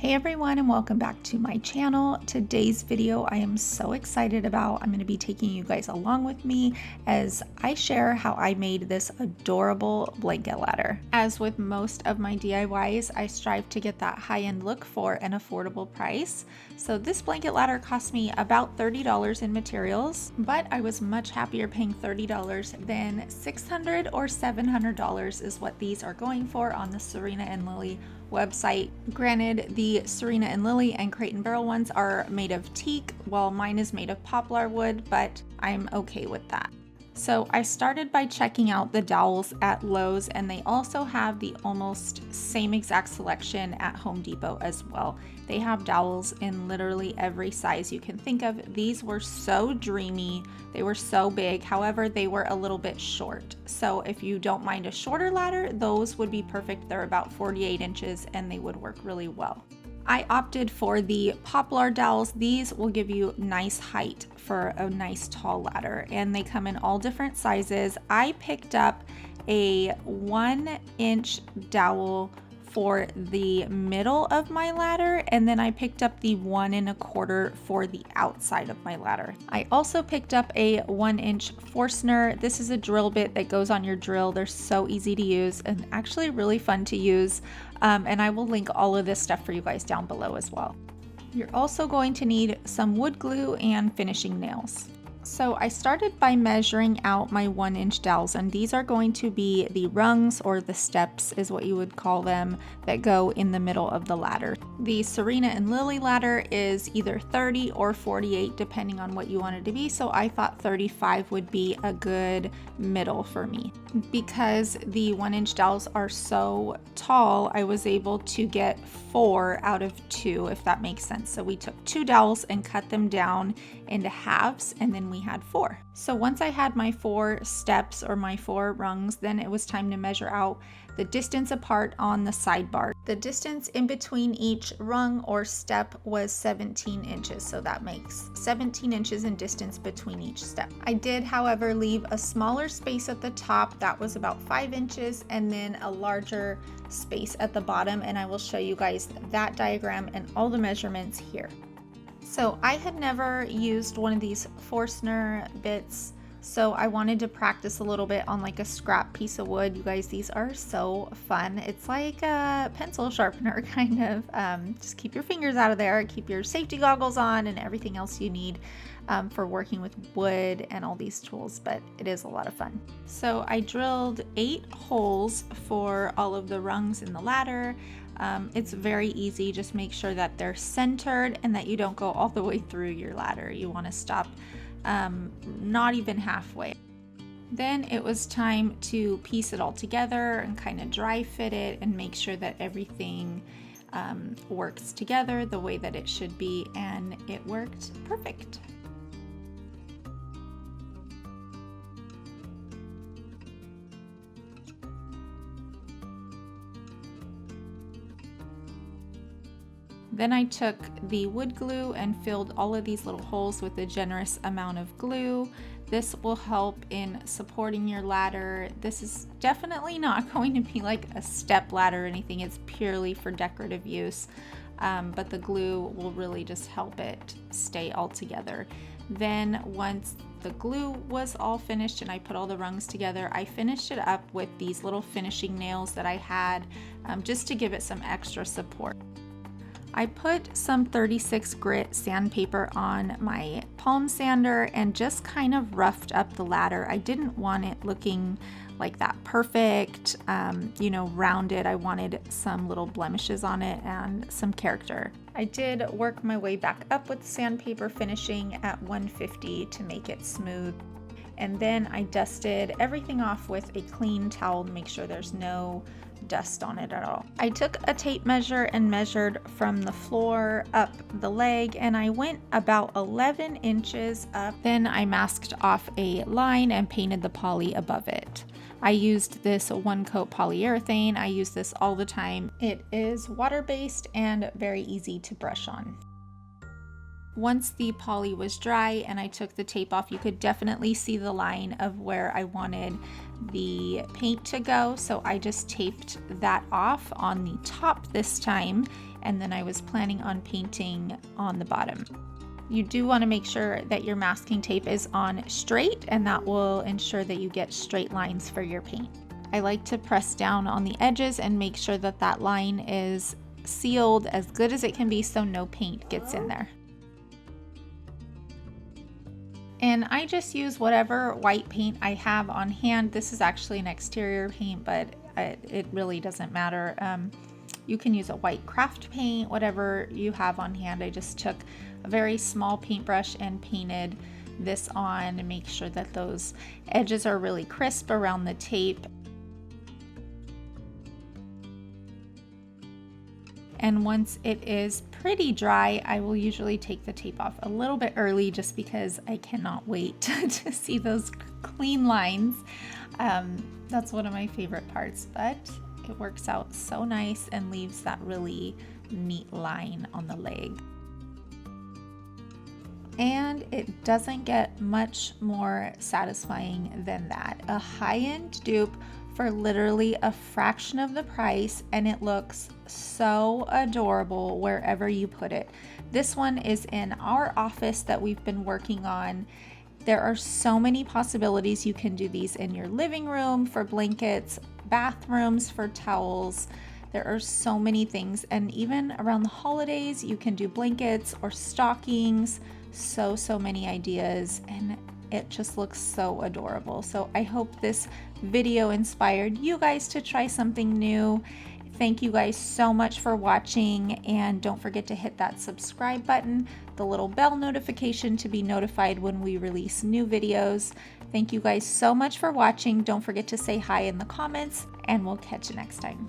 Hey everyone, and welcome back to my channel. Today's video I am so excited about. I'm going to be taking you guys along with me as I share how I made this adorable blanket ladder. As with most of my DIYs, I strive to get that high-end look for an affordable price. So this blanket ladder cost me about $30 in materials, but I was much happier paying $30 than $600 or $700 is what these are going for on the Serena and Lily website. Granted, the Serena and Lily and Crate and Barrel ones are made of teak, while mine is made of poplar wood, but I'm okay with that. So I started by checking out the dowels at Lowe's, and they also have the almost same exact selection at Home Depot as well. They have dowels in literally every size you can think of. These were so dreamy, they were so big, however they were a little bit short. So if you don't mind a shorter ladder, those would be perfect. They're about 48 inches and they would work really well. I opted for the poplar dowels. These will give you nice height for a nice tall ladder, and they come in all different sizes. I picked up a 1-inch dowel for the middle of my ladder, and then I picked up the 1 1/4 for the outside of my ladder. I also picked up a 1-inch Forstner. This is a drill bit that goes on your drill. They're so easy to use and actually really fun to use. And I will link all of this stuff for you guys down below as well. You're also going to need some wood glue and finishing nails. So I started by measuring out my 1-inch dowels, and these are going to be the rungs, or the steps is what you would call them, that go in the middle of the ladder. The Serena and Lily ladder is either 30 or 48 depending on what you want it to be, so I thought 35 would be a good middle for me. Because the 1-inch dowels are so tall, I was able to get 4 out of 2, if that makes sense. So we took 2 dowels and cut them down into halves, and then we had 4. So once I had my 4 steps, or my 4 rungs, then it was time to measure out the distance apart on the sidebar. The distance in between each rung or step was 17 inches, so that makes 17 inches in distance between each step. I did, however, leave a smaller space at the top that was about 5 inches, and then a larger space at the bottom, and I will show you guys that diagram and all the measurements here. So I had never used one of these Forstner bits, so I wanted to practice a little bit on like a scrap piece of wood. You guys, these are so fun. It's like a pencil sharpener kind of. Just keep your fingers out of there, keep your safety goggles on, and everything else you need for working with wood and all these tools, but it is a lot of fun. So I drilled 8 holes for all of the rungs in the ladder. It's very easy. Just make sure that they're centered and that you don't go all the way through your ladder. You want to stop not even halfway. Then it was time to piece it all together and kind of dry fit it and make sure that everything works together the way that it should be, and it worked perfect. Then I took the wood glue and filled all of these little holes with a generous amount of glue. This will help in supporting your ladder. This is definitely not going to be like a step ladder or anything. It's purely for decorative use, but the glue will really just help it stay all together. Then once the glue was all finished and I put all the rungs together, I finished it up with these little finishing nails that I had just to give it some extra support. I put some 36 grit sandpaper on my palm sander and just kind of roughed up the ladder. I didn't want it looking like that perfect, rounded. I wanted some little blemishes on it and some character. I did work my way back up with sandpaper, finishing at 150 to make it smooth. And then I dusted everything off with a clean towel to make sure there's no dust on it at all. I took a tape measure and measured from the floor up the leg, and I went about 11 inches up. Then I masked off a line and painted the poly above it. I used this 1-coat polyurethane. I use this all the time. It is water-based and very easy to brush on. Once the poly was dry and I took the tape off, you could definitely see the line of where I wanted the paint to go. So I just taped that off on the top this time, and then I was planning on painting on the bottom. You do want to make sure that your masking tape is on straight, and that will ensure that you get straight lines for your paint. I like to press down on the edges and make sure that that line is sealed as good as it can be so no paint gets in there. And I just use whatever white paint I have on hand. This is actually an exterior paint, but it really doesn't matter. You can use a white craft paint, whatever you have on hand. I just took a very small paintbrush and painted this on to make sure that those edges are really crisp around the tape. And once it is pretty dry, I will usually take the tape off a little bit early just because I cannot wait to see those clean lines. That's one of my favorite parts, but it works out so nice and leaves that really neat line on the leg. And it doesn't get much more satisfying than that. A high-end dupe for literally a fraction of the price, and it looks so adorable wherever you put it. This one is in our office that we've been working on. There are so many possibilities. You can do these in your living room for blankets, bathrooms for towels. There are so many things, and even around the holidays you can do blankets or stockings. So many ideas, and it just looks so adorable. So I hope this video inspired you guys to try something new. Thank you guys so much for watching, and don't forget to hit that subscribe button, the little bell notification to be notified when we release new videos. Thank you guys so much for watching. Don't forget to say hi in the comments, and we'll catch you next time.